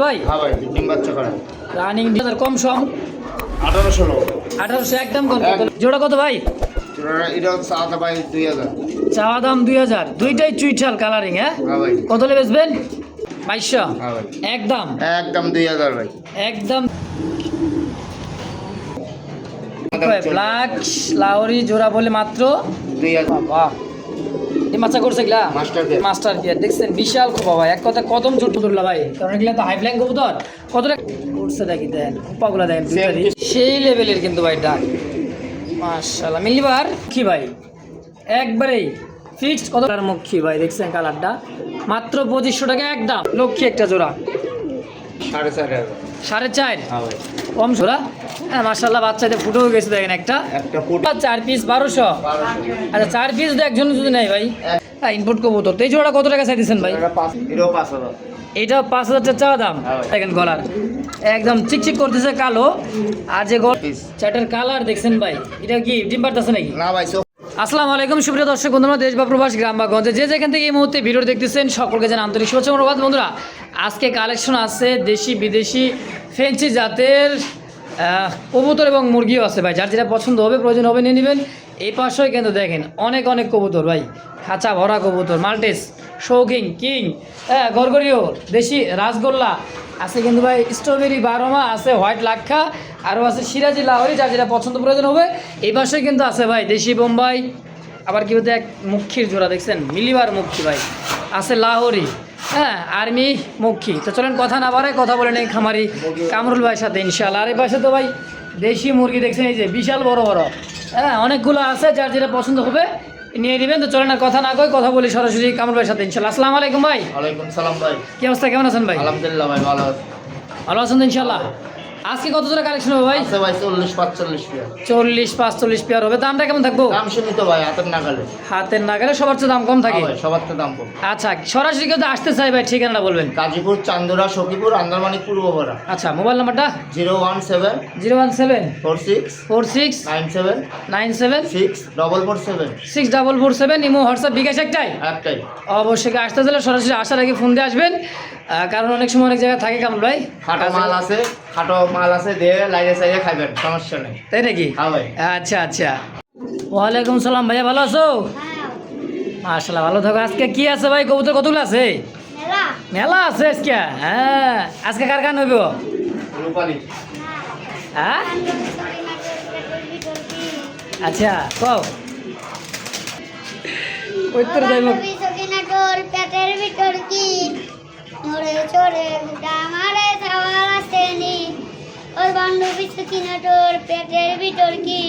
ভাই হ্যাঁ ভাই ডিম বাচ্চা করা রানিং কম সম 1800 একদম কম জোড়া কত ভাই? এটা চাওয়া ভাই 2000 চাওয়া দাম 2000 দুইটাই চুইঠাল কালারিং হ্যাঁ ভাই কত হলে বেচবেন? 2200 হ্যাঁ ভাই একদম 2000 ভাই একদম ব্ল্যাক লাহোরি জোড়া বলে মাত্র 2000 বাহ এই মাছা করছে এগুলা মাস্টার গিয়ার দেখছেন বিশাল খুব ভাই এক কথা কদম ছোট তুললা ভাই কারণ এগুলা তো হাই ফ্লাইং কবুতর কতটা উঠছে দেখি দেন পাগুলা দেখেন সেই লেভেলের কিন্তু ভাই ডাক মাশাআল্লাহ মিলিবার কি ভাই একবারেই ফিক্সড কত টাকার মুখী ভাই দেখছেন কালারটা মাত্র 2500 টাকা একদম লক্ষ্মী একটা জোড়া 4.5 4.5 হ্যাঁ ভাই কম জোড়া হ্যাঁ মাশাআল্লাহ বাচ্চাদের ফুটেও গেছে দেখেন একটা ফুট 4 পিস 1200 আচ্ছা 4 পিস তো একজন যদি নেই ভাই হ্যাঁ ইনপুট কবুতর তো এই জোড়া কত টাকা চাইতেছেন ভাই? এটাও 5000 এটা 5000 টাকা চাওয়া দাম দেখেন গলার একদম চিকচিক করতেছে কালো আর যে চাটের কালার দেখছেন ভাই এটা কি ডিম পারতেছে নাকি না ভাই আসসালামু আলাইকুম সুপ্রিয় দর্শক বন্ধুরা দেশ বা প্রবাস গ্রাম বা গঞ্জে যে যেখান থেকে এই মুহূর্তে ভিডিও দেখতেছেন সকলকে জানাই আন্তরিক শুভেচ্ছা ও ধন্যবাদ বন্ধুরা আজকে কালেকশন আছে দেশি বিদেশি ফ্রেঞ্চি জাতের কবুতর এবং মুরগিও আছে ভাই যার যেটা পছন্দ হবে প্রয়োজন হবে নিয়ে নেবেন এই পাশেই কিন্তু দেখেন অনেক অনেক কবুতর ভাই খাঁচা ভরা কবুতর মাল্টিস শৌকিং কিং হ্যাঁ গরগরিও দেশি রাসগোল্লা আছে কিন্তু ভাই স্ট্রবেরি বারোমা আছে হোয়াইট লাক্ষা আরও আছে সিরাজি লাহোরি যার যেটা পছন্দ প্রয়োজন হবে এই পাশে কিন্তু আছে ভাই দেশি বোম্বাই আবার কি বলতে এক মুখির জোড়া দেখছেন মিলিবার মুখী ভাই আছে লাহোরি হ্যাঁ আর্মি মুখী তো চলেন কথা না বাড়ে কথা বলে নেই খামারি কামরুল ভাইয়ের সাথে ইনশাআল্লাহ আর এই পাশে তো ভাই দেশি মুরগি দেখছেন এই যে বিশাল বড় বড় হ্যাঁ অনেকগুলো আছে যার যেটা পছন্দ হবে নিয়ে নেবেন তো চলেন না কথা না কই কথা বলি সরাসরি কামরুল ভাইয়ের সাথে ইনশাআল্লাহ আসসালামু আলাইকুম ভাই। ওয়ালাইকুম সালাম ভাই কি অবস্থা কেমন আছেন ভাই? আলহামদুলিল্লাহ ভাই ভালো ভালো আছেন তো ইনশাআল্লাহ আজকে কত জোড়া কালেকশন হবে ভাই? আছে ভাই 40-45 পেয়ার 40-45 পেয়ার হবে দামটা কেমন থাকবো? দাম সীমিত ভাই হাতের নাগালে সবার চেয়ে দাম কম থাকে সবার তো দাম কম আচ্ছা সরাসরি কিন্তু আসতে চাই ভাই ঠিকানাটা বলবেন। গাজীপুর চান্দুরা সখীপুর আন্দারমানিক পূর্বপাড়া আচ্ছা মোবাইল নাম্বারটা 017 46 97 6447 6447 ইমো হোয়াটসঅ্যাপ বিকাশ একটাই অবশ্যই আসতে চাইলে সরাসরি আসার আগে ফোন দিয়ে আসবেন কারণ অনেক সময় অনেক জায়গায় থাকে কামরুল ভাই খাটো মাল আছে দিয়ে লাইনে সাইডে খাইবেন সমস্যা নেই তাই নাকি? হ্যাঁ ভাই আচ্ছা আচ্ছা ওয়ালাইকুম সালাম ভাইয়া ভালো আছো? মাশাআল্লাহ ভালো থাকো আজকে কি আছে ভাই কবুতর কতগুলো আছে? মেলা আছে আজকে হ্যাঁ আজকে কার গান হইব? রূপালী হ্যাঁ আচ্ছা কও উত্তর দেব পেটের ভিতর কি নড়ে চড়ে গুটা মারে ছাওয়াল আসেনি ওর বান্ধবী সকিনা তোর পেটের ভিতর কি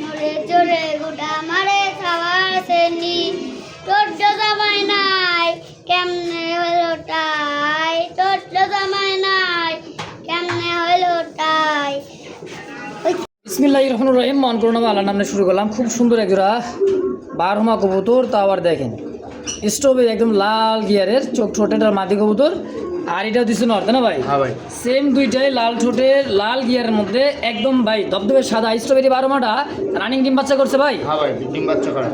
নড়ে চড়ে গুটা মারে ছাওয়াল আসেনি তোর জামাই নাই কেমনে হলো তাই তোর জামাই নাই কেমনে হলো তাই। বিসমিল্লাহির রহমানির রহিম মন করুন আল্লাহর নামে শুরু করলাম খুব সুন্দর এক জোড়া বারহমা কবুতর তা আবার দেখেন স্ট্রবেরি একদম লাল গিয়ারের চোখ ঠোঁটের মাটি কবুতর আর এটাও দিচ্ছে নর্থ না ভাই? হ্যাঁ ভাই সেম দুইটাই লাল ঠোঁটের লাল গিয়ারের মধ্যে একদম ভাই ধবধবে সাদা স্ট্রবেরি বারোমাটা রানিং ডিম বাচ্চা করছে ভাই? হ্যাঁ ভাই ডিম বাচ্চা করা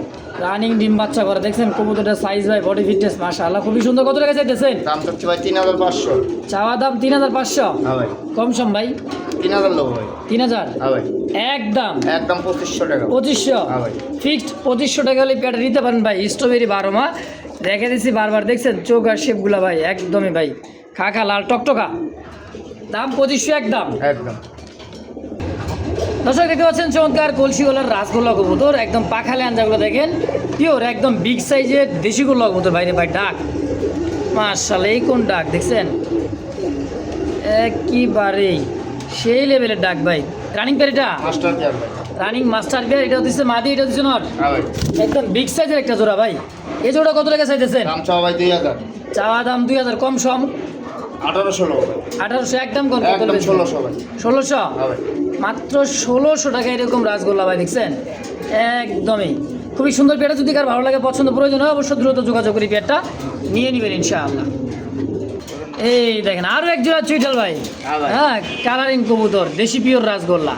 রানিং ডিম বাচ্চা করে দেখছেন কবুতরটার সাইজ ভাই বডি ফিটনেস মাশাআল্লাহ খুবই সুন্দর কত টাকা চাইতেছেন? দাম চাচ্ছি ভাই 3500 চাওয়া দাম 3500 হ্যাঁ ভাই কম সম ভাই 3000 লোক ভাই 3000 হ্যাঁ ভাই একদম 2500 টাকা 2500 হ্যাঁ ভাই ফিক্সড 2500 টাকা হলে পেয়ারটা নিতে পারেন ভাই স্ট্রবেরি বারোমা রেখে দিচ্ছি বারবার দেখছেন চোখ আর শেপগুলো ভাই একদমই ভাই খাখা লাল টকটকা দাম 2500 একদম দর্শক দেখতে পাচ্ছেন চমৎকার কলসিওয়ালার রাসগোল্লা কবুতর একদম পাখালে আঞ্জাগুলো দেখেন পিওর একদম বিগ সাইজের দেশি গোল্লা কবুতর বাইরে ভাই ডাক মাশাআল্লাহ এই কোন ডাক দেখছেন একেবারেই সেই লেভেলের ডাক ভাই রানিং পেয়ার এটা মাস্টার পেয়ার ভাই রানিং মাস্টার পেয়ার এটা দিচ্ছে মাদি এটা দিচ্ছে নর হ্যাঁ ভাই একদম বিগ সাইজের একটা জোড়া ভাই এই জোড়া কত টাকা চাইতেছেন? দাম চাওয়া ভাই 2000 চাওয়া দাম 2000 কম সম 1800 লোক ভাই 1800 একদম কম একদম 1600 ভাই 1600 হ্যাঁ ভাই মাত্র 1600 টাকা এরকম রাসগোল্লা ভাই দেখছেন একদমই খুবই সুন্দর পেয়ারটা যদি কার ভালো লাগে পছন্দ প্রয়োজন হয় অবশ্যই দ্রুত যোগাযোগ করি পেয়ারটা নিয়ে নেবেন ইনশাআল্লাহ। এই দেখেন আরও এক জোড়া চুইটাল ভাই হ্যাঁ কালারিং কবুতর দেশি পিওর রাসগোল্লা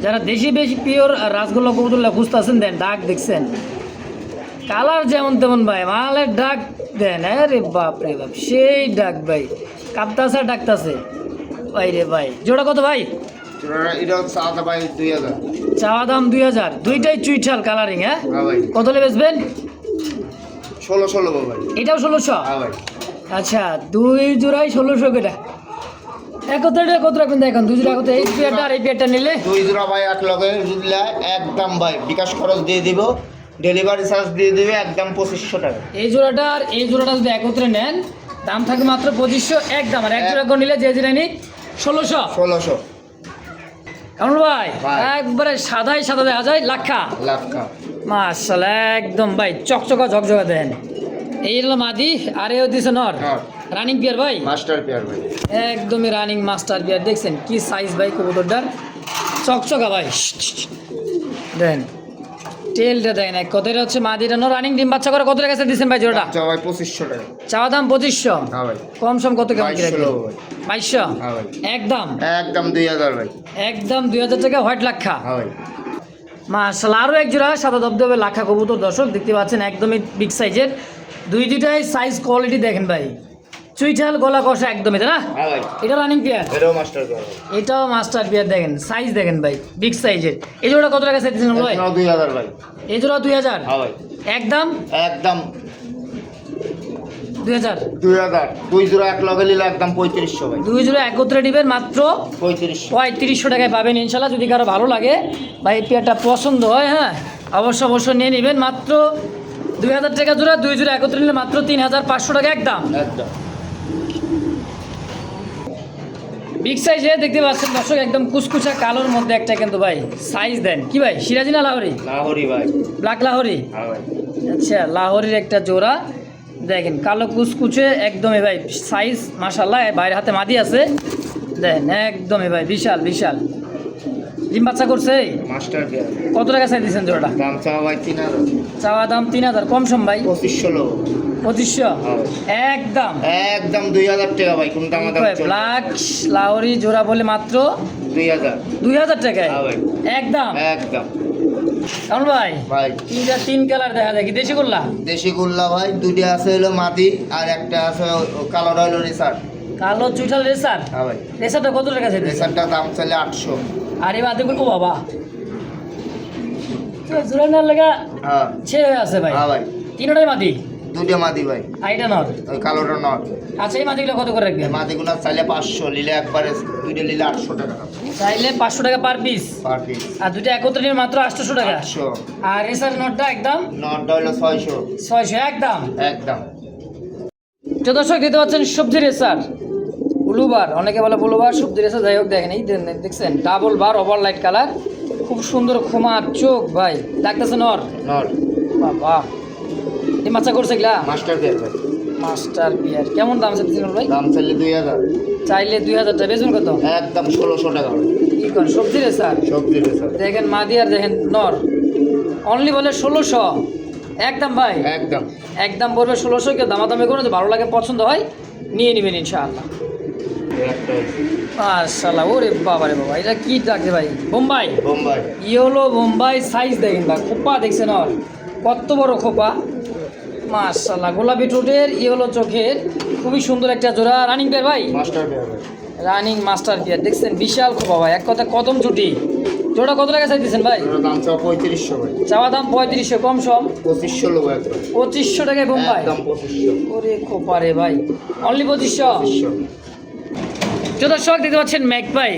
যারা দেশি বেশি পিওর রাসগোল্লা কবুতরলা খুঁজতেছেন দেন ডাক দেখছেন কালার যেমন তেমন ভাই মালের ডাক দেন আরে বাপ রে বাপ সেই ডাক ভাই কাঁপতাছে আর ডাকতাছে ভাই রে ভাই। জোড়া কত ভাই? এটা চাওয়া ভাই 2000। চাওয়া দাম 2000, দুইটাই চুইঠাল কালারিং। হ্যাঁ হ্যাঁ ভাই। কত হলে বেচবেন? 16 ভাই। এটাও 1600? হ্যাঁ ভাই। আচ্ছা, দুই জোড়াই 1600 করে। একত্রে কত রাখবেন দেখুন? দুই জোড়া কত? এই পেয়ারটা আর এই পেয়ারটা নিলে দুই জোড়া ভাই 8 লগে জুড়লে একদম ভাই বিকাশ খরচ দিয়ে দিব, ডেলিভারি চার্জ দিয়ে দিবে একদম 2500 টাকা। এই জোড়াটা আর এই জোড়াটা যদি একত্রে নেন দাম থাকে মাত্র 2500 একদম। আর এক জোড়া করে নিলে যে জোড়া নিক 1600। কেমন ভাই? ভাই। একবারে সাদাই সাদা দেখা যায় লাক্ষা। লাক্ষা। মাশাআল্লাহ একদম ভাই চকচকা ঝকঝকা দেন। এই হলো মাদি আর এ হচ্ছে নর। নর। রানিং পেয়ার ভাই, মাস্টার পেয়ার ভাই। একদমই রানিং মাস্টার পেয়ার। দেখছেন কি সাইজ ভাই কবুতরটার, চকচকা ভাই। দেন টেলটা দেখেন এক কথাটা হচ্ছে মাদিটা নর রানিং ডিম বাচ্চা করে কত টাকা দিচ্ছেন ভাই জোড়াটা? চাওয়া ভাই 2500 টাকা। চাওয়া দাম 2500। হ্যাঁ ভাই। কম সম কত কেমন কি রাখবেন? 2200 ভাই। 2200 হ্যাঁ ভাই। একদম একদম 2000 ভাই। একদম 2000 টাকা হোয়াইট লাক্ষা। হ্যাঁ ভাই। মাশাআল্লাহ আরও এক জোড়া সাদা দবদবে লাক্ষা কবুতর দর্শক দেখতে পাচ্ছেন, একদমই বিগ সাইজের। দুইটাই সাইজ কোয়ালিটি দেখেন ভাই, চুইঠাল গলা কষা একদমই, তাই না? হ্যাঁ ভাই। এটা রানিং পেয়ার, এটাও মাস্টার পেয়ার ভাই। এটাও মাস্টার পেয়ার। দেখেন সাইজ দেখেন ভাই, বিগ সাইজের। এই জোড়া কত টাকা চাইতেছেন ভাই? এটাও 2000 ভাই। এই জোড়া 2000 হ্যাঁ ভাই। একদম একদম 2000। 2000। দুই জোড়া 1 লগে নিলে একদম 3500 ভাই। দুই জোড়া একত্রে নেবেন মাত্র 3500। 3500 টাকায় পাবেন ইনশাল্লাহ। যদি কারো ভালো লাগে বা এই পেয়ারটা পছন্দ হয়, হ্যাঁ অবশ্যই নিয়ে নেবেন। মাত্র 2000 টাকা জোড়া, দুই জোড়া একত্রে নিলে মাত্র 3500 টাকা একদম। একদম। বিগ সাইজে দেখতে পাচ্ছেন দর্শক, একদম কুচকুচা কালোর মধ্যে একটা কিন্তু ভাই সাইজ দেন। কি ভাই সিরাজি না লাহোরি? লাহোরি ভাই। ব্ল্যাক লাহোরি। হ্যাঁ ভাই। আচ্ছা, লাহোরির একটা জোড়া দেখেন, কালো কুচকুচে একদমই ভাই সাইজ মাশাআল্লাহ। বাইরের হাতে মাদি আছে দেখেন, একদমই ভাই বিশাল বিশাল। ডিম বাচ্চা করছে। Master pair. কত টাকা চাই দিচ্ছেন জোড়াটা? দাম চাওয়া ভাই 3000। চাওয়া দাম 3000, কম সম ভাই 2500 লোক। 2500 হ্যাঁ। একদম। একদম 2000 টাকা ভাই। কোন দাম দাম চলবে? ব্ল্যাক লাহোরি জোড়া বলে মাত্র 2000। 2000 টাকায় হ্যাঁ ভাই। একদম। একদম কেমন ভাই? ভাই। তিন কালার দেখা যায়, কি দেশি করলা? দেশি গুল্লা ভাই। দুইটা আছে হলো মাদি আর একটা আছে কালোটা হলো রেসার। কালো চুইঠাল রেসার। হ্যাঁ ভাই। রেসারটা কত টাকা চাই দিচ্ছেন? রেসারটা দাম চাইলে 800। আর এই বাদে ও বাবা জোড়া নেওয়ার লেগা হ্যাঁ। ছেড়ে হয়ে আছে ভাই। হ্যাঁ ভাই। তিনটাই মাদি, দুইটা মাদি ভাই। আর এটা নর। ওই কালোটা নট। আচ্ছা, এই মাদিগুলো কত করে রাখবেন? মাদিগুলো চাইলে 500, নিলে একবারে দুইটা নিলে 800 টাকা চাইলে 500 টাকা পার পিস, পার পিস। আর দুটো একত্রে নিলে মাত্র 800 টাকা। 800। আর রেসার নটটা একদম নটটা হলো 600। 600 একদম। একদম। তো দর্শক দেখতে পাচ্ছেন সবজি রেসার ব্লুবার, অনেকে বলে ব্লুবার সবজি রেসার। যাই হোক দেখেন, এই দেখছেন ডাবল বার ওভার লাইট কালার, খুব সুন্দর খোমার চোখ ভাই। ডাকতেছে নর। নট। বাবা এই মাছা করছে এগুলা মাস্টার পেয়ার ভাই। মাস্টার বিয়ার। কেমন দাম চাইতেছেন ভাই? দাম চাইলে 2000। চাইলে 2000 টাকা, বেচবেন কত? একদম 1600 টাকা ভাই। কি করেন সবজি রেসার? সবজি রেসার। দেখেন মাদি আর দেখেন নর, অনলি বলে 1600 একদম ভাই। একদম। একদম পড়বে 1600। কেউ দামাদামি করে, ভালো লাগে পছন্দ হয় নিয়ে নেবেন ইনশাআল্লাহ। একটা মাশাআল্লাহ, ওরে বাবা রে বাবা, এটা কি ডাকছে ভাই? বোম্বাই। বোম্বাই। ইয়েলো বোম্বাই সাইজ দেখেন ভাই, খোপা দেখছেন ওর কত বড় খোপা। মাশাআল্লাহ, গোলাপি ঠোঁটের ইয়েলো চোখের, খুবই সুন্দর একটা জোড়া। রানিং পেয়ার ভাই? মাস্টার পেয়ার ভাই। Running master pair. দেখছেন বিশাল খোপা ভাই, এক কথা কদম ছুটি। জোড়া কত টাকা চাইতেছেন ভাই? এটার দাম চাও 3500 ভাই। চাওয়া দাম 3500, কম সম 2500 লোক একবার। 2500 টাকায় বোম্বাই। একদম 2500। ওরে খোপা রে ভাই, অনলি 2500। 2500। দর্শক দেখতে পাচ্ছেন ম্যাকপাই,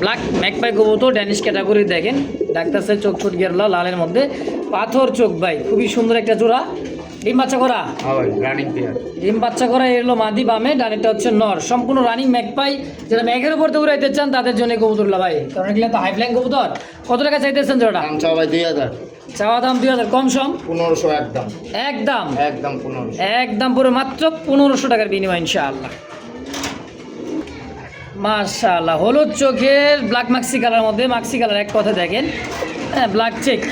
ব্ল্যাক ম্যাকপাই কবুতর ড্যানিশ ক্যাটাগরি। দেখেন ডাক্তারসের চোখ ফুট গেরলা লালের মধ্যে পাথর চোখ ভাই, খুবই সুন্দর একটা জোড়া। ডিম বাচ্চা করা। হ্যাঁ ভাই। Running pair. ডিম বাচ্চা করা এলো মাদি বামে, ডানেরটা হচ্ছে নর। সম্পূর্ণ রানিং ম্যাকপাই, যারা ম্যাঘের উপর দিয়ে উড়াইতে চান তাদের জন্য কবুতরলা ভাই, কারণ এগুলো তো হাই ফ্লাইং কবুতর। কত টাকা চাইতেছেন জোড়া? দাম চাও ভাই 2000। চাওয়া দাম 2000, কম সম 1500 একদম। একদম। একদম 1500। একদম পুরো মাত্র 1500 টাকার বিনিময় ইনশাআল্লাহ। মাশাআল্লাহ, হলুদ চোখের ব্ল্যাক মাক্সি কালার মধ্যে, মাক্সি কালার এক কথা দেখেন, হ্যাঁ ব্ল্যাক চেক।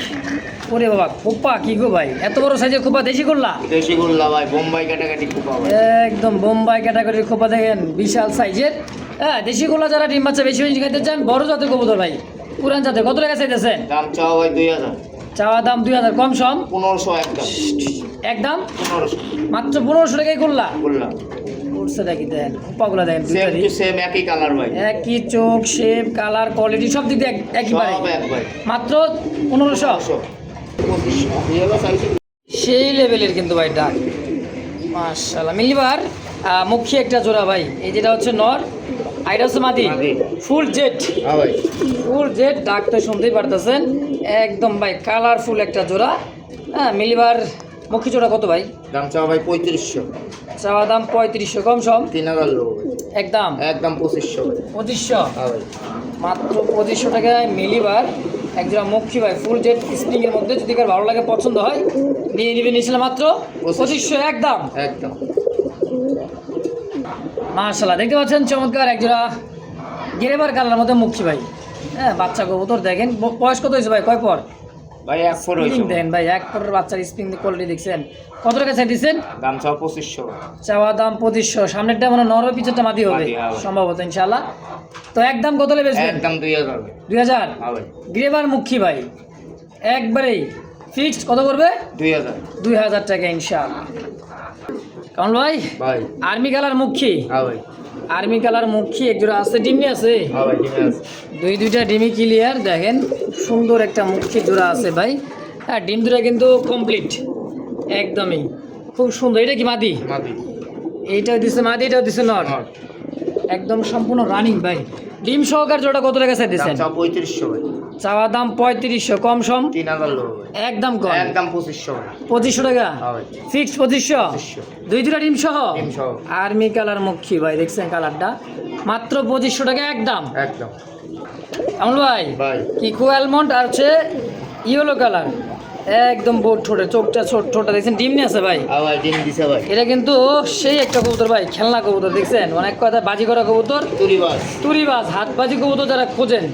ওরে বাবা খোপা কি গো ভাই, এত বড় সাইজের খোপা দেশি করলা? দেশি গুল্লা ভাই। বোম্বাই কাটাকাটি খুব ভাই। একদম বোম্বাই ক্যাটাগরির খোপা দেখেন, বিশাল সাইজের। হ্যাঁ দেশি গোলা যারা ডিম বাচ্চা বেশি বেশি খাইতে চান, বড় জাতের কবুতর ভাই, পুরান জাতের। কত টাকা চাইতেছেন? দাম চাও ভাই 2000। চাওয়া দাম 2000, কম সম 1500 একদম। একদম 1500 মাত্র 1500 টাকাই করলা। গুল্লা। উঠছে দেখি দেন পাগুলা দেন সেম টু সেম একই কালার ভাই, একই চোখ শেপ কালার কোয়ালিটি সব দিক দিয়ে একবারে সব এক ভাই। মাত্র 1500 সেই লেভেলের কিন্তু ভাই ডাক মাশাআল্লাহ। মিলিবার মুখী একটা জোড়া ভাই, এই যেটা হচ্ছে নর আইটা হচ্ছে মাদি, মাদি। ফুল জেট হ্যাঁ ভাই, ফুল জেট ডাক তো শুনতেই পারতেছেন একদম ভাই কালারফুল একটা জোড়া। হ্যাঁ মিলিবার মুখী জোড়া কত ভাই? দাম চাওয়া ভাই 3500, চাওয়া দাম 3500, কম সম 3000 লোক ভাই, একদম একদম 2500 ভাই। 2500, হ্যাঁ ভাই, মাত্র 2500 টাকায় মিলিবার একজোড়া মুখী ভাই ফুল জেট স্প্রিং এর মধ্যে, যদি কার ভালো লাগে পছন্দ হয় নিয়ে নিবেন, নিয়েছিলাম মাত্র 2500 একদম। একদম মাশাআল্লাহ দেখতে পাচ্ছেন চমৎকার একজোড়া গেরেবার কালার মধ্যে মুখী ভাই। হ্যাঁ বাচ্চা কবুতর দেখেন, বয়স কত হয়েছে ভাই, কয় পর? ভাই এক ফোর হয়েছে স্প্রিং দেন ভাই, এক পরের বাচ্চার স্প্রিং কোয়ালিটি দেখছেন, কত টাকা চাই দিচ্ছেন? দাম চাওয়া 2500 ভাই। চাওয়া দাম 2500, সামনেরটা মানে নরম পিছরটা মাদি হবে মাদি, হ্যাঁ ভাই। সম্ভবত ইনশাআল্লাহ। তো একদম কত লেবে একদম 2000 ভাই। 2000 হ্যাঁ ভাই, গ্রেবার মুখী ভাই একবারেই ফিক্সড কত করবে? 2000। 2000 টাকা ইনশাআল্লাহ। কারণ ভাই ভাই আর্মি কালার মুখী, হ্যাঁ ভাই, আর্মি কালার মুখী একজোড়া আছে, ডিমনি আছে, হ্যাঁ ভাই ঠিক আছে। দুইটা ডিমি ক্লিয়ার দেখেন, সুন্দর একটা মুখী জোড়া আছে ভাই। হ্যাঁ ডিম দুটা কিন্তু কমপ্লিট একদমই খুব সুন্দর। এটা কি মাদি? মাদি, এইটাও দিচ্ছে মাদি, এটাও দিচ্ছে নর, নর। একদম সম্পূর্ণ রানিং ভাই। ডিম সহকার জোড়া কত টাকা চাই দাম দিচ্ছেন? চাওয়া 3500 ভাই, চাওয়া দাম 3500, কম সম 3000 লোক ভাই, একদম কম একদম 2500 ভাই। 2500 টাকা হ্যাঁ ভাই, ফিক্সড 2500, 2500 দুই দুটা ডিম সহ ডিম সহ। আর্মি কালার মুখী ভাই, দেখছেন কালারটা মাত্র 2500 টাকা একদম। একদম আমল ভাই ভাই, কিকো অ্যালমন্ড আর হচ্ছে ইয়েলো কালার, একদম বোর্ড ঠোঁটে, চোখটা ছোটটা দেখছেন, ডিম নিয়ে আছে ভাই। হ্যাঁ ভাই ডিম দিছে ভাই। এটা কিন্তু সেই একটা কবুতর ভাই, খেলনা কবুতর দেখছেন, অনেক কথা বাজি করা কবুতর, তুরিবাস, তুরিবাজ হাতবাজি কবুতর যারা খোঁজেন,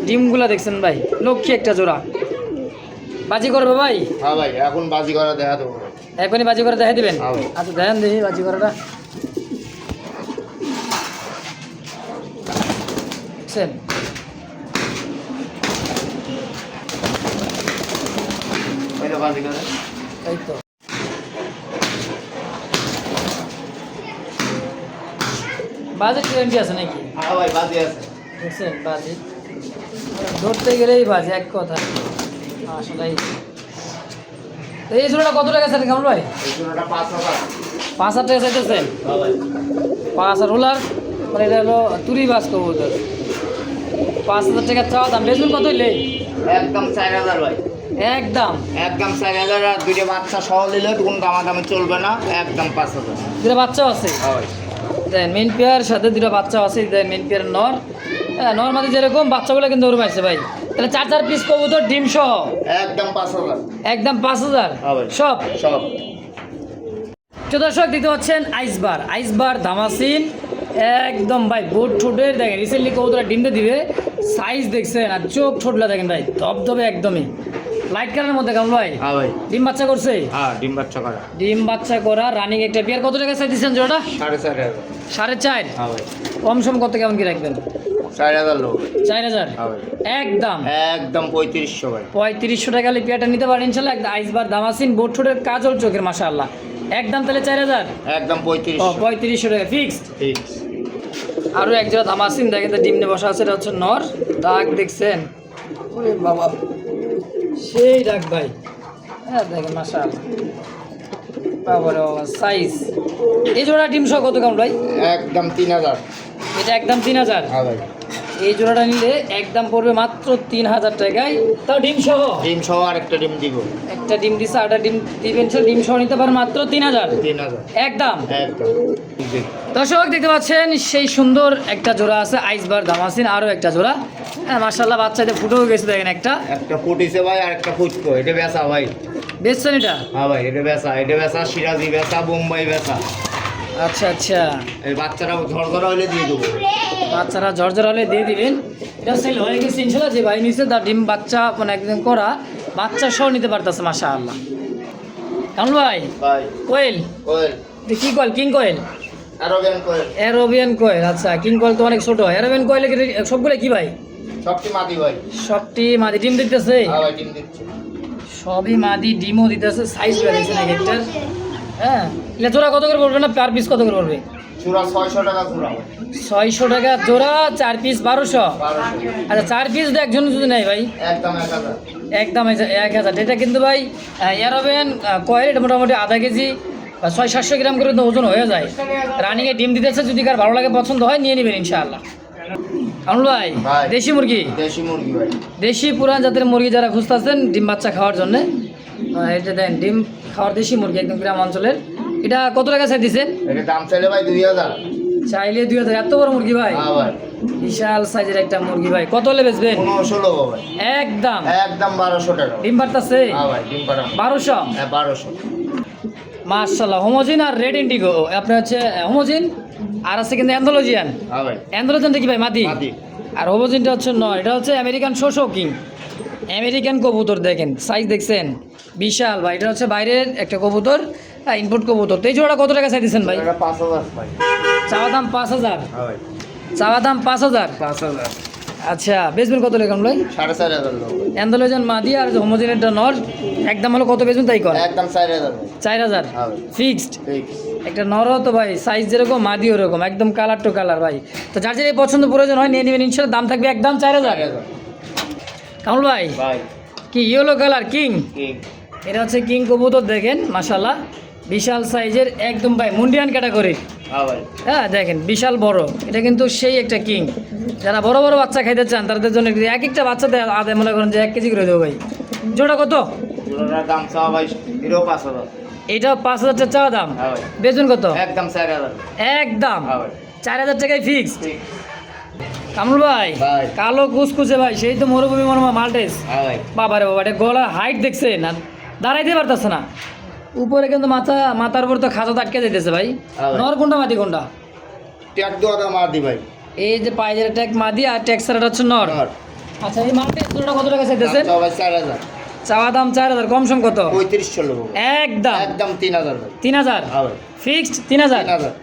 ডিমগুলা দেখছেন ভাই, লক্ষ্মী একটা জোড়া। বাজি করবে ভাই? হ্যাঁ ভাই, এখন বাজি করা দেখা দেবো ভাই। এখনই বাজি করে দেখাই দিবেন? হ্যাঁ ভাই। আচ্ছা দেখেন দেখি বাজি করাটা দেখছেন, ওই তো বাজি করে। এই তো বাজেট গ্যারান্টি আছে নাকি? হ্যাঁ ভাই বাজি আছে। দেখছেন বাজি ধরতে গেলেই বাজে এক কথা আসলে। এই জোড়াটা কত টাকা চাইছেন কামল ভাই? এই জোড়াটা 5000। 5000 টাকা চাইতেছেন? হ্যাঁ ভাই, 5000 রোলার মানে এটা হলো তুরি বাস কবুতর, 5000 টাকা চাওয়া দাম। বেতন কত হইলে? একদম 4000 ভাই, একদম একদম 4000। আর দুইটা বাচ্চা সহ নিলে কোনো দামাদামি চলবে না, একদম 5000। দুটো বাচ্চাও আছে, হ্যাঁ ভাই, দেন মেন পেয়ার সাথে দুটো বাচ্চা আছে, দেন মেন পেয়ার নর। হ্যাঁ নর মাঝে যেরকম বাচ্চাগুলো কিন্তু ওরকম আছে ভাই। তাহলে 4 পিস কবুতর ডিম সহ একদম 5000। একদম 5000 হ্যাঁ ভাই, সব। সব। তো দর্শক দেখতে পাচ্ছেন আইসবার দামাসিন একদম ভাই বোট ঠোঁটের দেখেন, রিসেন্টলি কবুতরা ডিমটা দিবে, সাইজ দেখছেন আর চোখ ঠোঁটলা দেখেন ভাই ধবধবে একদমই লাইট কালারের মধ্যে। কেমন ভাই হ্যাঁ ভাই, ডিম বাচ্চা করছে? হ্যাঁ ডিম বাচ্চা করা। ডিম বাচ্চা করা রানিং একটা পেয়ার, কত টাকা চাই দিচ্ছেন জোড়াটা? 4500। 4.5। হ্যাঁ ভাই, কম সম কত কেমন কি রাখবেন? 4000 লোক। 4000 হ্যাঁ ভাই, একদম। একদম 3500 ভাই। 3500 টাকা হলে পেয়ারটা নিতে পারেন ইনশাল্লাহ। একটা আইসবার দামাসিন বোট ঠোঁটের কাজল চোখের মাশাআল্লাহ একদম। তাহলে 4000, একদম ও 3500। 3500 টাকা ফিক্সড। ঠিক। আরও এক জোড়া দামাসিন দেখেন, তো ডিম নিয়ে বসা আছে, এটা হচ্ছে নর, ডাক দেখছেন, ওরে বাবা সেই ডাক ভাই। হ্যাঁ দেখেন মাশাআল্লাহ, বাবা রে বাবা সাইজ। এই জোড়া ডিম সহ কত কেমন ভাই? একদম 3000। এটা একদম 3000। হ্যাঁ ভাই, এই জোড়াটা নিলে একদম পড়বে মাত্র 3000 টাকায়, তাও ডিম সহ। ডিম সহ আরেকটা ডিম দিব। একটা ডিম দিছে, আটা ডিম দিবেন, ডিম সহ নিতে পারেন মাত্র 3000 3000 একদম। একদম। দর্শক দেখতে পাচ্ছেন সেই সুন্দর একটা জোড়া আছে আইসবার দামাসিন, আরও একটা জোড়া। হ্যাঁ মাশাআল্লাহ বাচ্চাদের ফুটেও গেছে দেখেন, একটা ফুটিছে ভাই আর একটা ফুটকো। এটা বেচা ভাই। বেচছেন এটা? হ্যাঁ ভাই, এটা বেচা, সিরাজি বেচা, বোম্বাই বেচা। আচ্ছা আচ্ছা, এই বাচ্চারা ঝরঝরা হলে দিয়ে দেবো। বাচ্চারা ঝরঝর হলে দিয়ে দিবেন। এটা সেল হয়ে গেছে ইনশাল্লাহ, যে ভাই নিচ্ছে তার ডিম বাচ্চা মানে একদম করা বাচ্চা সহ নিতে পারতেছে মাশাআল্লাহ। কেমন ভাই? ভাই কোয়েল কোয়েল, কি কোয়েল? কিং কোয়েল, অ্যারোবিয়ান কোয়েল। অ্যারোবিয়ান কোয়েল। আচ্ছা কিং কোয়েল তো অনেক ছোট, অ্যারোবিয়ান কোয়েল সবগুলো কি ভাই? সবটি মাদি ভাই। সবটি মাদি ডিম দিতেছে? হ্যাঁ ভাই, ডিম দিচ্ছে। সবই মাদি, ডিমও দিতেছে, সাইজ বেড়েছে না গেটটার। হ্যাঁ, এটা জোড়া কত করে পড়বে না পার পিস কত করে পড়বে? চূড়া 600 টাকা জোড়া। 600 টাকা জোড়া, 4 পিস 1200। 1200 আচ্ছা 4 পিস যদি একজন যদি নেয় ভাই একদম 1000। একদম 1000। এটা কিন্তু ভাই এয়ারোবেন কয়েল, এটা মোটামুটি আধা কেজি বা 600-700 গ্রাম করে তো ওজন হয়ে যায়। রানিংয়ে ডিম দিতেছে, যদি কার ভালো লাগে পছন্দ হয় নিয়ে নেবেন ইনশাআল্লাহ। কামরুল ভাই, ভাই। দেশি মুরগি, দেশি মুরগি ভাই। দেশি পুরান জাতের মুরগি যারা খুঁজতেছেন ডিম বাচ্চা খাওয়ার জন্য, এটা দেন ডিম খাওয়ার দেশি মুরগি একদম গ্রাম অঞ্চলের। এটা কত টাকা চাই দিচ্ছেন? এটা দাম চাইলে ভাই 2000। চাইলে 2000। এত বড় মুরগি ভাই, হ্যাঁ ভাই। বিশাল সাইজের একটা মুরগি ভাই, কত হলে বেচবেন? 15-16 ভাই। একদম একদম 1200 টাকা। ডিম পারতাছে হ্যাঁ ভাই, ডিম পাড়া। 1200। হ্যাঁ 1200। মাশাআল্লাহ, হোমোজিন আর রেড ইন্ডিগো আপনার হচ্ছে হোমোজিন, আর আছে কিন্তু অ্যান্ডোলজিয়ান। হ্যাঁ ভাই। অ্যান্ডোলজিয়ানটা কি ভাই মাদি? মাদি। আর হোমোজিনটা হচ্ছে নয়। এটা হচ্ছে আমেরিকান শোশো কিং, আমেরিকান কবুতর। দেখেন সাইজ দেখছেন, বিশাল ভাই। এটা হচ্ছে বাইরের একটা কবুতর, ইনপুট কবুতর। তো এই জোড়া কত টাকা চাই দিচ্ছেন ভাই? এটা 5000 ভাই। চাওয়া দাম 5000। হ্যাঁ ভাই। চাওয়া দাম 5000। 5000। আচ্ছা বেচবেন কত লেখাম ভাই? 4500 লোক। অ্যান্ডোলজিয়ান মাদি আর হোমোজিনেরটা নর, একদম হলো কত বেচবেন তাই কর? একদম 4000 ভাই। 4000 হ্যাঁ ভাই। ফিক্সড। ঠিক। একটা নরও তো ভাই সাইজ যেরকম মাদি ওরকম, একদম কালার টু কালার ভাই। তো যার যার এই পছন্দ প্রয়োজন হয় নিয়ে নেবেন ইনশাল্লাহ। দাম থাকবে একদম 4000। 4000 কামরুল ভাই, ভাই। কি ইয়েলো কালার কিং? ঠিক। এটা হচ্ছে কিং কবুতর, দেখেন মাশাল্লাহ বিশাল সাইজের একদম ভাই, মুন্ডিয়ান ক্যাটাগরি। হ্যাঁ ভাই। হ্যাঁ দেখেন বিশাল বড়, এটা কিন্তু সেই একটা কিং। যারা বড় বড় বাচ্চা খাইতে চান তাদের জন্য এক একটা বাচ্চাতে আদে মনে করেন যে 1 কেজি করে দেবো ভাই। জোড়া কত? জোড়াটার দাম চাওয়া ভাই এটাও 5000। এটা 5000 টাকা চাওয়া দাম। হ্যাঁ ভাই। বেচবেন কত? একদম 4000। একদম হ্যাঁ ভাই। 4000 টাকায় ফিক্স। ঠিক। কামরুল ভাই, ভাই। কালো কুচকুচে ভাই, সেই তো মরুভূমি মরমা মাল্টেস। হ্যাঁ ভাই। বাবারে বাবা, এটা গলার হাইট দেখছে না, দাঁড়াইতে পারতেছে না। উপরে কিন্তু মাথার উপর তো খাঁচা আটকে যেতেছে ভাই। হ্যাঁ ভাই। নর কোনটা মাদি কোনটা? ট্যাগ দোয়াটা মার দি ভাই। এই যে পায়ের ট্যাগ মাদি আর ট্যাগ সারাটা হচ্ছে নর। নর। আচ্ছা এই মাল্টেস জোড়াটা কত টাকা চাইতেছেন? চাওয়া ভাই 4000। চাওয়া দাম 4000, কম সম কত? 3500 লোক। একদম একদম 3000 ভাই। 3000 হ্যাঁ ভাই। ফিক্সড 3000। 3000।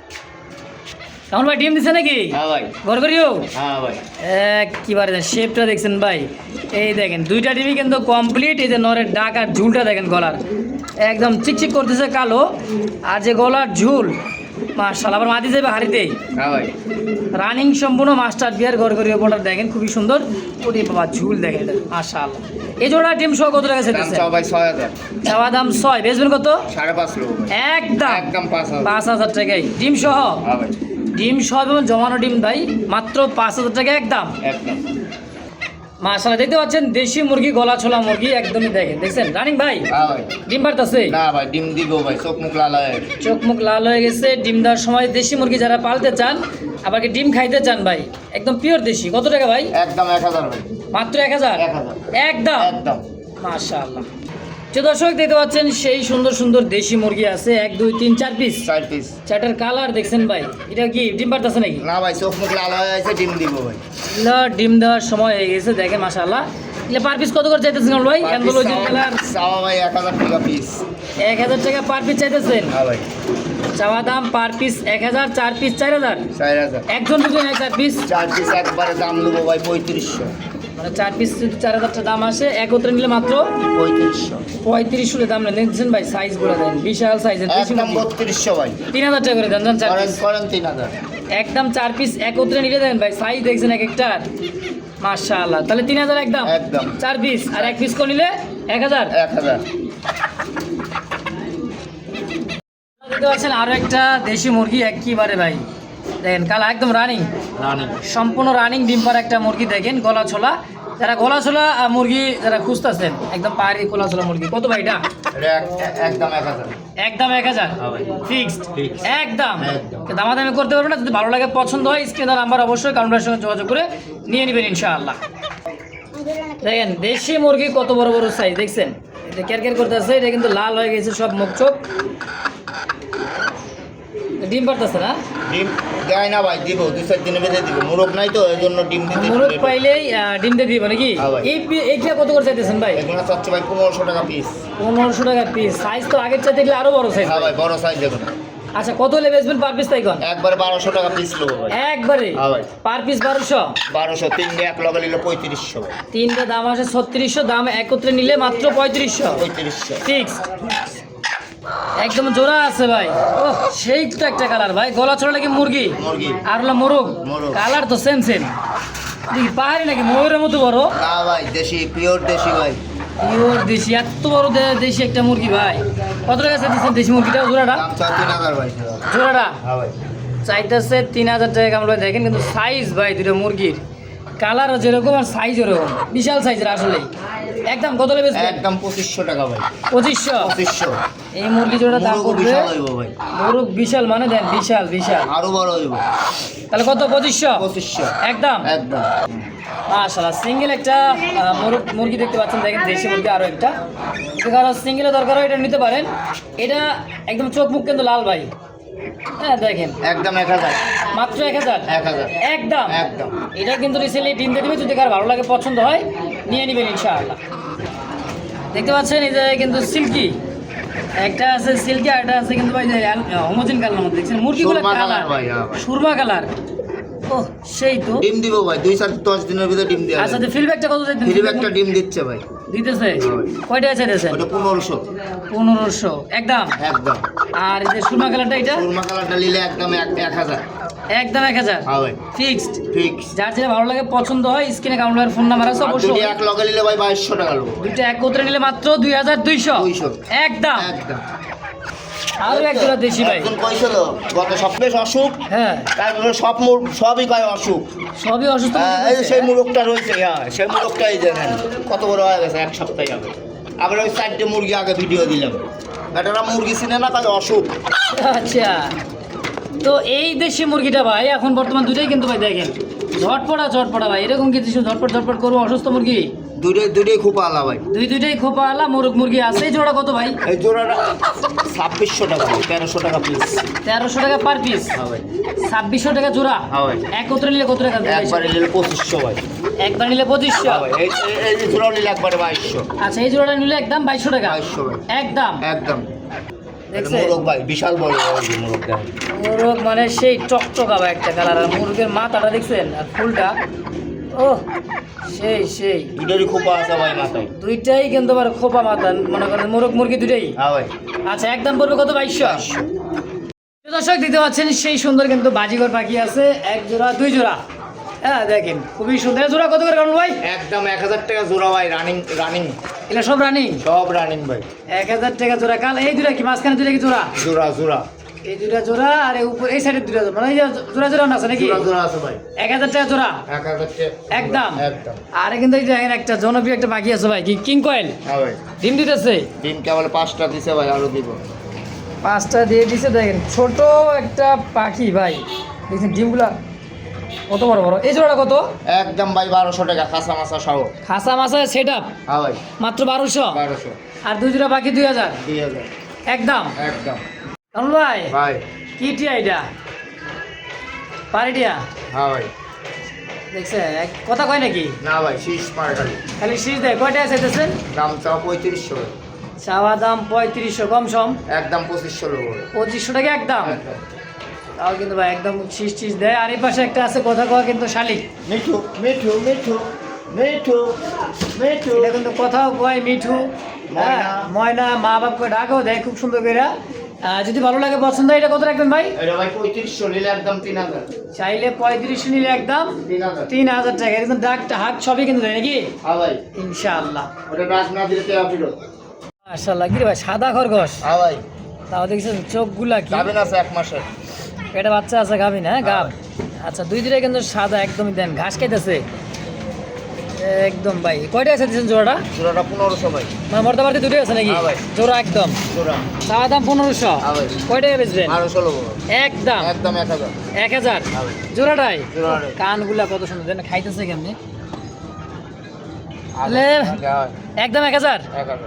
কামরুল ভাই ডিম দিছে নাকি? হ্যাঁ ভাই। গড়গড়িও হ্যাঁ ভাই। কিবারে শেপটা দেখছেন ভাই, এই দেখেন দুইটা ডিমই কিন্তু কমপ্লিট। এই যে নরের ডাক আর ঝুলটা দেখেন, গলার একদম চিকচিক করতেছে কালো, আর যে গলার ঝুল মাশাআল্লাহ। আবার মাটি যাবে হাড়িতেই, হ্যাঁ ভাই। রানিং সম্পূর্ণ মাস্টার বিয়ার গড়গড়িও বর্ডার দেখেন, খুবই সুন্দর। ওরে বাবা ঝুল দেখেন এটা মাশাআল্লাহ। এই জোড়া ডিম সহ কত টাকা দাম চাইতেছে? চাওয়া ভাই 6000। চাওয়া দাম 6, বেচবেন কত? 5.5 লোক। একদম একদম 5000। 5000 টাকায় ডিম সহ। হ্যাঁ ভাই। ডিম সহ এবং জমানো ডিম ভাই মাত্র 5000 টাকা একদম। একদম। মাশাআল্লাহ, দেখতে পাচ্ছেন দেশি মুরগি, গলা ছোলা মুরগি একদমই দেখেন, দেখছেন রানিং ভাই। হ্যাঁ ভাই। ডিম পারতাছে? না ভাই, ডিম দিব ভাই, চোখ মুখ লাল হয়ে গেছে। চোখ মুখ লাল হয়ে গেছে। ডিম দেওয়ার সময় দেশি মুরগি যারা পালতে চান, আবার কি ডিম খাইতে চান ভাই, একদম পিওর দেশি। কত টাকা ভাই? একদম 1000 ভাই। মাত্র 1000। 1000। একদম একদম। মাশাআল্লাহ। যে দর্শক দেখতে পাচ্ছেন সেই সুন্দর সুন্দর দেশি মুরগি আছে 1 2 3 4 পিস। 4 পিস। চারটার কালার দেখছেন ভাই, এটা কি ডিম পারতাছে নাকি? না ভাই, চোখ মুখ লাল হয়ে গেছে, ডিম দিব ভাই। ডিম দেওয়ার সময় হয়ে গেছে, দেখেন মাশাআল্লাহ। এগুলো পার পিস কত করে চাইতেছেন ভাই? অ্যান্ডোলজি কালার চাওয়া ভাই 1000 টাকা পিস। 1000 টাকা পার পিস চাইতেছেন? হ্যাঁ ভাই। চাওয়া দাম পার পিস 1000, 4 পিস 4000। 4000। একজন যদি নেয় 4 পিস, 4 পিস একবারে দাম নেবো ভাই 3500। মানে 4 পিস যদি 4000 টাকা দাম আসে, একত্রে নিলে মাত্র 3500। 3500 দাম নেন। দেখছেন ভাই সাইজ গুলো দেন, বিশাল সাইজের দেশি একদম মুরগি। 3200 ভাই। 3000 টাকা করে দেন 4 করেন পিস। করেন 3000। একদম 4 পিস একত্রে নিলে দেন ভাই, সাইজ দেখছেন এক একটার মাশাআল্লাহ। তাহলে 3000 একদম। একদম। 4 পিস আর 1 পিস করে নিলে 1000। 1000। দেখতে পাচ্ছেন আরো একটা দেশি মুরগি একেবারে ভাই, দেখেন কালা একদম রানিং, রানি। সম্পূর্ণ রানিং ডিম পাড়া একটা মুরগি। দেখেন গলা ছোলা, যারা গলা ছোলা মুরগি যারা খুঁজতেছেন, একদম পাহাড়ি গলা ছোলা মুরগি। কত ভাই এটা? এটা একদম 1000। একদম 1000 হ্যাঁ ভাই। ফিক্সড। Fixed। একদম একদম। দামাদামি করতে পারবেন না। যদি ভালো লাগে পছন্দ হয় স্ক্রিনের নাম্বার অবশ্যই কাউন্টারের সঙ্গে যোগাযোগ করে নিয়ে নেবেন ইনশাআল্লাহ। দেখেন দেশি মুরগি কত বড় বড় সাইজ দেখছেন, এটা কেরকের করতেছে, এটা কিন্তু লাল হয়ে গেছে সব মুখ চোখ। ডিম পারতেছে না? ডিম দেয় না ভাই, দিব 2-4 দিনে বেঁধে দিব। মুরগ নাই তো এই জন্য ডিম দিতে। মুরগ পাইলেই ডিম দিয়ে দিব নাকি? হ্যাঁ ভাই। এইটা কত করে চাইতেছেন ভাই? এগুলো চাচ্ছে ভাই 1500 টাকা পিস। 1500 টাকা পিস। সাইজ তো আগের চাইতে গেলে আরো বড় সাইজ। হ্যাঁ ভাই, বড় সাইজ দেখুন। আচ্ছা কত হলে বেচবেন পার পিস তাই কোন? একবারে 1200 টাকা পিস নেবো ভাই। একবারে হ্যাঁ ভাই। Per piece 1200। 1200 তিনটে এক লগে নিলে 3500 ভাই। তিনটা দাম আসে 3600, দাম একত্রে নিলে মাত্র 3500। 3500। ফিক্স। একদম জোড়া আছে ভাই। ও সেই তো একটা কালার ভাই, গলা ছড়া নাকি মুরগি মুরগি আর হলো মোরগ, মোরগ। কালার তো সেম সেম। দেখি পাহাড়ি নাকি ময়ূরের মতো বড়, না ভাই দেশি, পিওর দেশি ভাই। পিওর দেশি, এত বড় দেশি একটা মুরগি ভাই। কত টাকা চাইতেছেন দেশি মুরগিটা জোড়াটা? দাম চাও 3000 ভাই। জোড়াটা হ্যাঁ ভাই। চাইতেছে 3000 টাকা। আমরা দেখেন কিন্তু সাইজ ভাই দুটো মুরগির, কালারও যেরকম আর সাইজ ওরকম, বিশাল সাইজের আসলে। একদম কত লেবে? একদম 2500 টাকা ভাই। 2500। 2500। এই মুরগি জোড়া দাম মোরগ পড়বে বিশাল হইব ভাই। মোরগ বিশাল মানে দেন বিশাল বিশাল, আরো বড় হইব। তাহলে কত? 2500। 2500 একদম। একদম। মাশাআল্লাহ, সিঙ্গেল একটা মুরগি দেখতে পাচ্ছেন, দেখেন দেশি মুরগি আরো একটা। কারণ সিঙ্গেলের দরকার হয় এটা নিতে পারেন। এটা একদম চোখ মুখ কিন্তু লাল ভাই। হ্যাঁ দেখেন একদম 1000। মাত্র 1000। 1000 একদম একদম। এটা কিন্তু রিসেন্টলি ডিম দিয়ে দিবে, যদি কার ভালো লাগে পছন্দ হয় নিয়ে নেবেন ইনশাআল্লাহ। দেখতে পাচ্ছেন এই যে কিন্তু সিল্কি একটা আছে, সিল্কি আর একটা আছে কিন্তু ভাই হোমোজেন কালার মধ্যে দেখছেন মুরগিগুলো সুরমা কালার কালার ভাই, হ্যাঁ ভাই। সুরমা কালার। ও সেই তো। ডিম দিব ভাই 2-10 দিনের ভিতরে ডিম দিয়ে। আচ্ছা ফিডব্যাকটা কত দিতে ফ্রি একটা ডিম দিচ্ছে ভাই। দিতেছে? কয়টা আছে দিতেছে? ওটা 1500। 1500 একদম। একদম। আর এই যে সুরমা কালারটা এটা সুরমা কালারটা নিলে একদম 1000। একদম 1000 হ্যাঁ ভাই। ফিক্সড। ফিক্স। যার যেটা ভালো লাগে পছন্দ হয় স্ক্রিনে কাউন্টার ফোন নাম্বার আছে আর অবশ্যই। যদি এক লগে নিলে ভাই 2200 টাকা নেবো। দুইটা একত্রে নিলে মাত্র 2200। 200 একদম। একদম। আরো এক জোড়া দেশি ভাই। একজন কইছিল গত সপ্তাহে অসুখ, হ্যাঁ তারপরে সবই কয় অসুখ। সবই অসুস্থ। হ্যাঁ, এই যে সেই মুরগটা রয়েছে, হ্যাঁ সেই মুরগটা এই দেখেন কত বড় হয়ে গেছে এক সপ্তাহ আগে। আবার ওই 4টে মুরগি আগে ভিডিও দিলাম, এটা মুরগি চিনে না, কাজ অসুখ। আচ্ছা, তো এই দেশি মুরগিটা ভাই এখন বর্তমান দুটোই কিন্তু ভাই দেখেন ঝটপটা ভাই। এরকম কিছু ঝটপট করবো অসুস্থ মুরগি দুটোই খুব আলা ভাই। দুইটাই খোপা আলা মুরগি আছে। এই জোড়া কত ভাই? এই জোড়াটা 2600 টাকা, 1300 টাকা পিস। 1300 টাকা পার পিস। হ্যাঁ ভাই। 2600 টাকা জোড়া। হ্যাঁ ভাই। একত্রে নিলে কত টাকা? একবারে নিলে 2500 ভাই। একবার নিলে 2500। হ্যাঁ ভাই। এই যে জোড়া নিলে একবারে 2200। আচ্ছা এই জোড়াটা নিলে একদম 2200 টাকা। 2200 ভাই। একদম। একদম। দেখছেন? মোরগ ভাই বিশাল বড় মোরগ দেখেন। মোরগ মানে সেই চকচকা ভাই একটা কালার। আর মুরগের মাথাটা দেখছেন আর ফুলটা, ও সেই দুটোরই খুব আছে ভাই মাথায়। দুইটাই কিন্তু আবার খোপা মাথা, মনে করেন মোরগ মুরগি দুইটাই। হ্যাঁ ভাই। আচ্ছা একদম পড়বে কত? 2200। দর্শক দেখতে পাচ্ছেন সেই সুন্দর কিন্তু বাজিঘর পাখি আছে, এক জোড়া দুই জোড়া। হ্যাঁ দেখেন খুবই সুন্দর। জোড়া কত করে কারণ ভাই? একদম 1000 টাকা জোড়া ভাই। রানিং এটা সব রানিং? সব রানিং ভাই। 1000 টাকা জোড়া। কাল এই দুটা কি মাঝখানে দুটা কি জোড়া? জোড়া এই দুটা জোড়া আর এই উপর এই সাইডের দুটা জোড়া, মানে এই যে জোড়া আছে নাকি? জোড়া আছে ভাই। 1000 টাকা জোড়া 1000 টাকা একদম। একদম। আরে কিন্তু এই দেখেন একটা জনপ্রিয় একটা পাখি আছে ভাই, কি কিং কয়েল, হ্যাঁ ভাই। ডিম দিতেছে। ডিম কেবল 5টা দিছে ভাই, আরো দিব। 5টা দিয়ে দিছে। দেখেন ছোট একটা পাখি ভাই, দেখছেন ডিমগুলা কত বড় বড়। এই জোড়াটা কত? একদম ভাই 1200 টাকা, খাসা মাছা সহ। খাসা মাছা সেট আপ হ্যাঁ ভাই। মাত্র 1200। 1200। আর দুই জোড়া পাখি 2000 2000 একদম। একদম। কারণ ভাই ভাই। কি টিয়া এটা? পারিটিয়া? হ্যাঁ ভাই। দেখছে কথা কয় নাকি? না ভাই, শীষ পারটালি খালি শীষ দেয়। কয়টা চাইতেছেন? দাম চাও 3500। চাওয়া দাম 3500, কম সম একদম 2500 লোক। 2500 টাকা একদম। তাও কিন্তু ভাই একদম শীষ দেয়। আর এই পাশে একটা আছে কথা কওয়া কিন্তু শালিক। মিঠু মিঠু মিঠু মিঠু মিঠু। এটা কিন্তু কথাও কয় মিঠু। হ্যাঁ, ময়না মা বাপকে ডাকও দেয় খুব সুন্দর করে। যদি ভালো লাগে পছন্দ হয় এটা কত রাখবেন ভাই? এটা ভাই 3500 নিলে একদম 3000। চাইলে 3500 নিলে একদম 3000 টাকা। একদম ডাকটা হাত সবই কিন্তু দেয় নাকি? হ্যাঁ ভাই। ইনশাআল্লাহ। ওটা ডাক না দিলে তেরা ফিরত। মাশাআল্লাহ। কি রে ভাই সাদা খরগোশ? হ্যাঁ ভাই। তাও দেখছেন চোখগুলা কি? যাবেন আছে 1 মাসের। এটা বাচ্চা আছে গাভী না? গাব। আচ্ছা দুই দিনে কিন্তু সাদা একদমই দেন, ঘাস খাইতেছে একদম ভাই। কয়টা আছে দিচ্ছেন জোড়াটা? জোড়াটা 1500 ভাই। মানে মর্দাবাড়িতে দুটোই আছে নাকি? হ্যাঁ ভাই। জোড়া একদম জোড়া চাওয়া দাম 1500। হ্যাঁ ভাই। কয়টা বেচবেন? 1200 লোক। একদম একদম 1000। 1000 হ্যাঁ ভাই। জোড়াটাই? জোড়াটাই। কানগুলা কত সুন্দর দেন, খাইতেছে কেমনি? তাহলে হ্যাঁ একদম 1000। 1000।